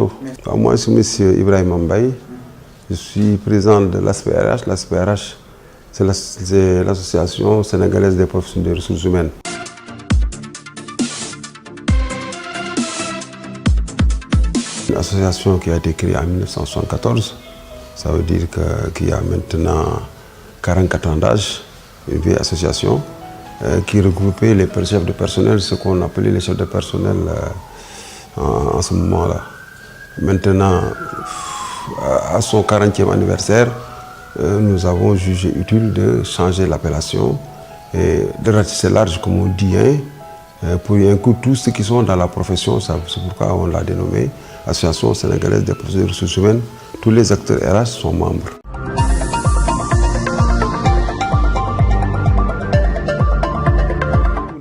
bonjour. Moi, je suis M. Ibrahim Mbaye. Je suis président de l'ASPRH. L'ASPRH, c'est l'Association sénégalaise des professionnels des ressources humaines. Une association qui a été créée en 1974. Ça veut dire qu'il y a maintenant 44 ans d'âge. Une vieille association qui regroupait les chefs de personnel, ce qu'on appelait les chefs de personnel en ce moment-là. Maintenant, à son 40e anniversaire, nous avons jugé utile de changer l'appellation et de ratisser large, comme on dit, pour y inclure tous ceux qui sont dans la profession. C'est pourquoi on l'a dénommé Association sénégalaise des professionnels des ressources humaines. Tous les acteurs RH sont membres.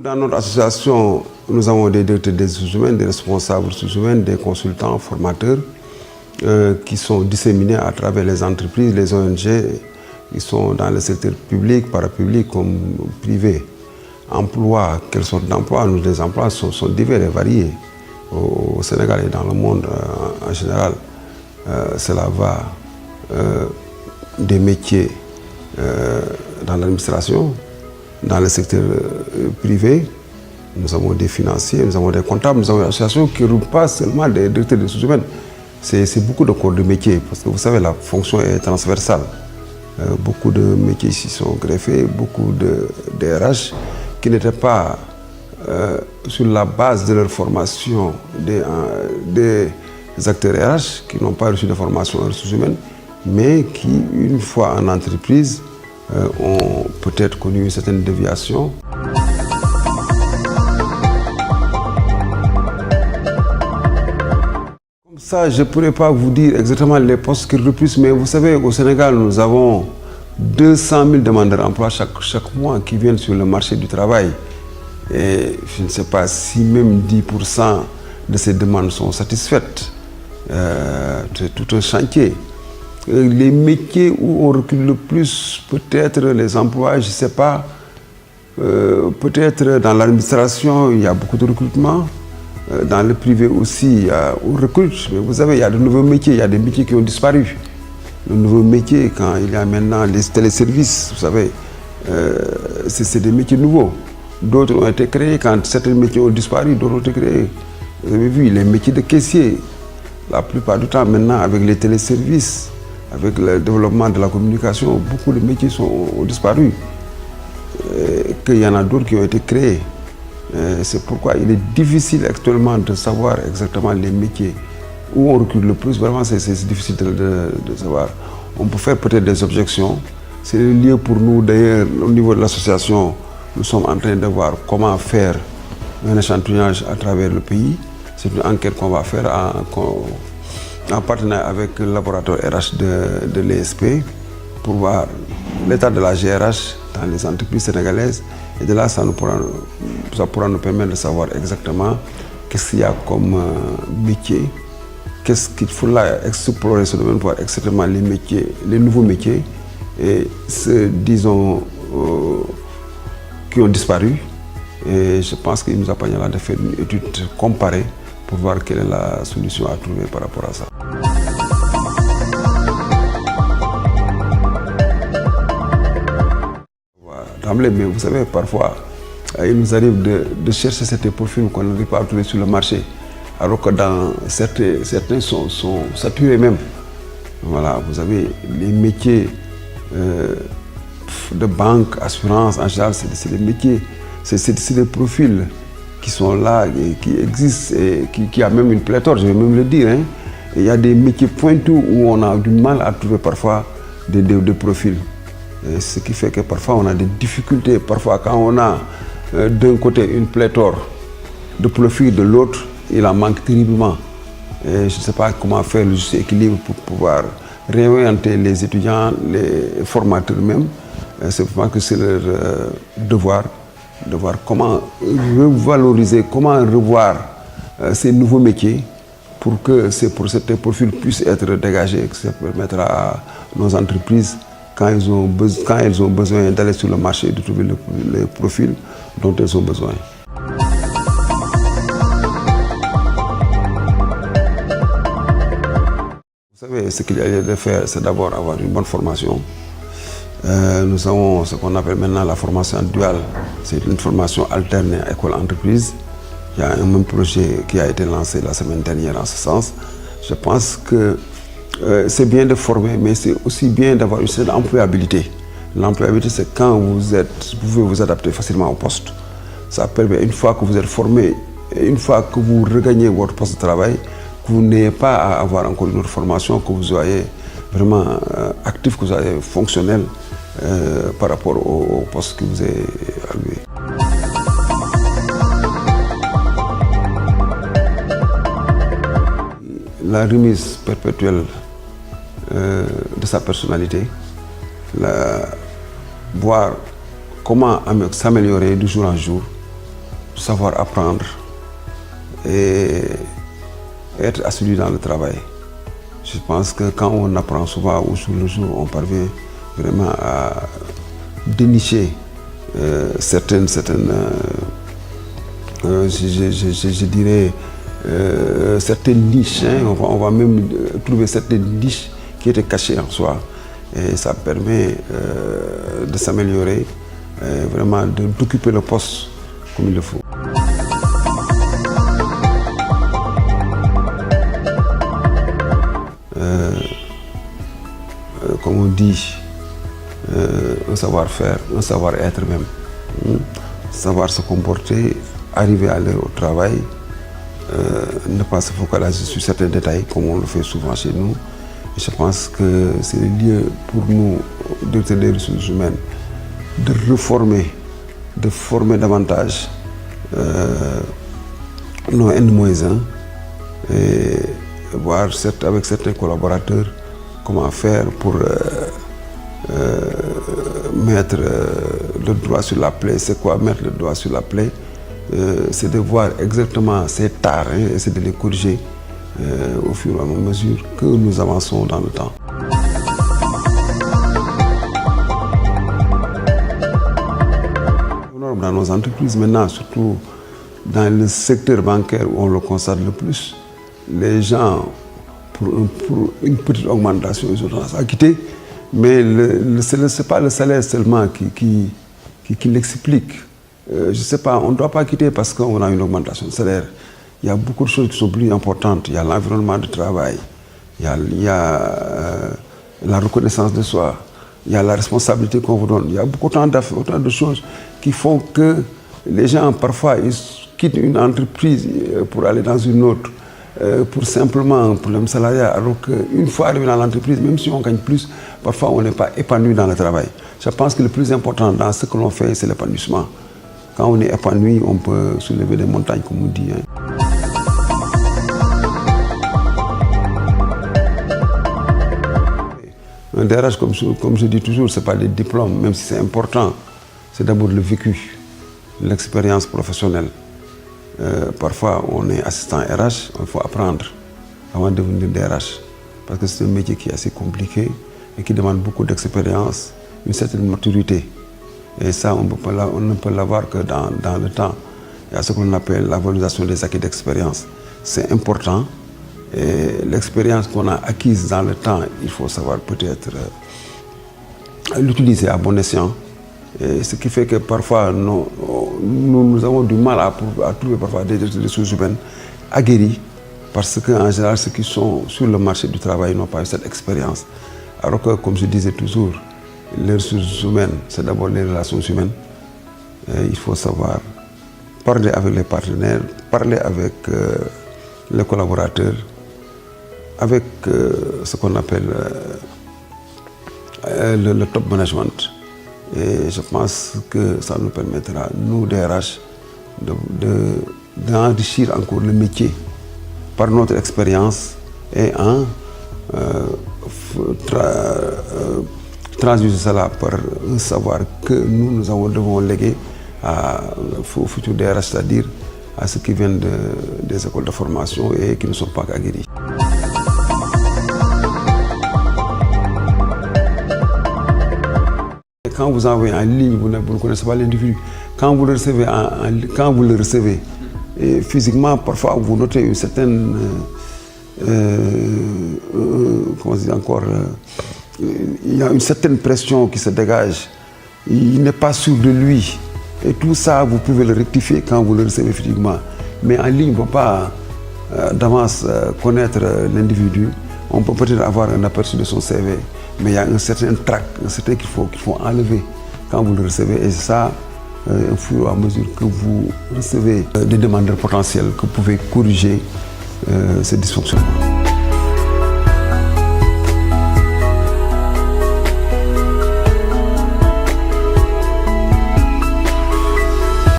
Dans notre association, nous avons des directeurs des ressources humaines, des responsables des ressources humaines, des consultants, formateurs qui sont disséminés à travers les entreprises, les ONG, qui sont dans le secteur public, parapublic comme privé. Emploi, quelle sorte d'emploi? Les emplois sont divers et variés au Sénégal et dans le monde en général. Cela va des métiers dans l'administration, dans le secteur privé. Nous avons des financiers, nous avons des comptables, nous avons des associations qui ne regroupent pas seulement des directeurs des ressources humaines. C'est beaucoup de corps de métiers, parce que vous savez, la fonction est transversale. Beaucoup de métiers ici sont greffés, beaucoup de RH qui n'étaient pas sur la base de leur formation des acteurs RH, qui n'ont pas reçu de formation en ressources humaines, mais qui, une fois en entreprise, ont peut-être connu une certaine déviation. Ça, je ne pourrais pas vous dire exactement les postes qu'ils repoussent, mais vous savez, au Sénégal, nous avons 200 000 demandeurs d'emploi chaque mois qui viennent sur le marché du travail. Et je ne sais pas si même 10% de ces demandes sont satisfaites. C'est tout un chantier. Les métiers où on recule le plus, peut-être les emplois, je ne sais pas, peut-être dans l'administration, il y a beaucoup de recrutement. Dans le privé aussi, on recrute. Mais vous savez, il y a de nouveaux métiers, il y a des métiers qui ont disparu. Le nouveau métier, quand il y a maintenant les téléservices, vous savez, c'est des métiers nouveaux. D'autres ont été créés quand certains métiers ont disparu, d'autres ont été créés. Vous avez vu, les métiers de caissier, la plupart du temps maintenant avec les téléservices, avec le développement de la communication, beaucoup de métiers ont disparu. Qu'il y en a d'autres qui ont été créés. C'est pourquoi il est difficile actuellement de savoir exactement les métiers où on recule le plus. Vraiment, c'est difficile de savoir. On peut faire peut-être des objections. C'est le lieu pour nous, d'ailleurs, au niveau de l'association, nous sommes en train de voir comment faire un échantillonnage à travers le pays. C'est une enquête qu'on va faire en partenariat avec le laboratoire RH de l'ESP pour voir l'état de la GRH dans les entreprises sénégalaises. Et de là, ça pourra nous permettre de savoir exactement qu'est-ce qu'il y a comme métier, qu'est-ce qu'il faut là explorer ce domaine pour voir exactement les métiers, les nouveaux métiers, et ceux, disons, qui ont disparu. Et je pense qu'il nous a permis de faire une étude comparée pour voir quelle est la solution à trouver par rapport à ça. Mais vous savez, parfois, il nous arrive de chercher certains profils qu'on n'arrive pas à trouver sur le marché, alors que certains sont saturés même. Voilà, vous avez les métiers de banque, assurance, en général, c'est des métiers, c'est des profils qui sont là et qui existent et qui a même une pléthore, je vais même le dire. Il y a des métiers pointus où on a du mal à trouver parfois des profils. Et ce qui fait que parfois on a des difficultés. Parfois quand on a d'un côté une pléthore de profils, de l'autre, il en manque terriblement. Et je ne sais pas comment faire le juste équilibre pour pouvoir réorienter les étudiants, les formateurs même. C'est pour moi que c'est leur devoir de voir comment revaloriser, comment revoir ces nouveaux métiers pour que ces profils puissent être dégagés et que ça permettra à nos entreprises, quand elles ont besoin d'aller sur le marché, de trouver les profils dont elles ont besoin. Ce qu'il y a lieu de faire, c'est d'abord avoir une bonne formation. Nous avons ce qu'on appelle maintenant la formation duale. C'est une formation alternée à école-entreprise. Il y a un même projet qui a été lancé la semaine dernière en ce sens. Je pense que c'est bien de former, mais c'est aussi bien d'avoir une certaine employabilité. L'employabilité, c'est quand vous pouvez vous adapter facilement au poste. Ça permet, une fois que vous êtes formé, et une fois que vous regagnez votre poste de travail, que vous n'ayez pas à avoir encore une autre formation, que vous soyez vraiment actif, que vous soyez fonctionnel par rapport au poste que vous est alloué. La remise perpétuelle de sa personnalité, voir comment s'améliorer de jour en jour, savoir apprendre et être assidu dans le travail. Je pense que quand on apprend souvent au jour le jour, on parvient vraiment à dénicher certaines je dirais, certaines niches. Hein. On va même trouver certaines niches qui étaient cachées en soi. Et ça permet de s'améliorer, vraiment d'occuper le poste comme il le faut. Comme on dit, un savoir-faire, un savoir-être même. Savoir se comporter, arriver à l'heure au travail, ne pas se focaliser sur certains détails comme on le fait souvent chez nous. Et je pense que c'est le lieu pour nous, directeurs des ressources humaines, de reformer, de former davantage nos N-1 et voir avec certains collaborateurs comment faire pour mettre le doigt sur la plaie. C'est quoi mettre le doigt sur la plaie? C'est de voir exactement ces tares et c'est de les corriger au fur et à mesure que nous avançons dans le temps. Dans nos entreprises maintenant, surtout dans le secteur bancaire où on le constate le plus, les gens, pour une petite augmentation, ils ont tendance à quitter, mais ce n'est pas le salaire seulement qui l'explique. Je ne sais pas, on ne doit pas quitter parce qu'on a une augmentation de salaire. Il y a beaucoup de choses qui sont plus importantes. Il y a l'environnement de travail, il y a la reconnaissance de soi, il y a la responsabilité qu'on vous donne. Il y a autant de choses qui font que les gens, parfois, ils quittent une entreprise pour aller dans une autre, pour simplement un problème salarial. Alors qu'une fois arrivé dans l'entreprise, même si on gagne plus, parfois on n'est pas épanoui dans le travail. Je pense que le plus important dans ce que l'on fait, c'est l'épanouissement. Quand on est épanoui, on peut soulever des montagnes, comme on dit. Un DRH, comme je dis toujours, ce n'est pas des diplômes, même si c'est important. C'est d'abord le vécu, l'expérience professionnelle. Parfois, on est assistant RH, il faut apprendre avant de devenir DRH. Parce que c'est un métier qui est assez compliqué et qui demande beaucoup d'expérience, une certaine maturité. Et ça, on ne peut l'avoir que dans le temps. Il y a ce qu'on appelle la valorisation des acquis d'expérience. C'est important. Et l'expérience qu'on a acquise dans le temps, il faut savoir peut-être l'utiliser à bon escient. Et ce qui fait que parfois, nous avons du mal à trouver parfois des ressources humaines aguerries, parce qu'en général, ceux qui sont sur le marché du travail n'ont pas eu cette expérience. Alors que, comme je disais toujours, les ressources humaines, c'est d'abord les relations humaines. Et il faut savoir parler avec les partenaires, parler avec les collaborateurs, avec ce qu'on appelle le top management. Et je pense que ça nous permettra, nous, DRH, d'enrichir encore le métier par notre expérience et en transduire cela par un savoir que nous devons léguer aux futurs DRH, c'est-à-dire à ceux qui viennent des écoles de formation et qui ne sont pas aguerris. Quand vous envoyez en ligne, vous ne connaissez pas l'individu. Quand vous le recevez, et physiquement, parfois, vous notez une certaine comment dire encore, il y a une certaine pression qui se dégage. Il n'est pas sûr de lui. Et tout ça, vous pouvez le rectifier quand vous le recevez physiquement. Mais en ligne, on ne peut pas d'avance connaître l'individu. On peut peut-être avoir un aperçu de son CV, mais il y a un certain trac, un certain qu'il faut enlever quand vous le recevez. Et c'est ça, au fur et à mesure que vous recevez des demandeurs potentiels, que vous pouvez corriger ces dysfonctionnements.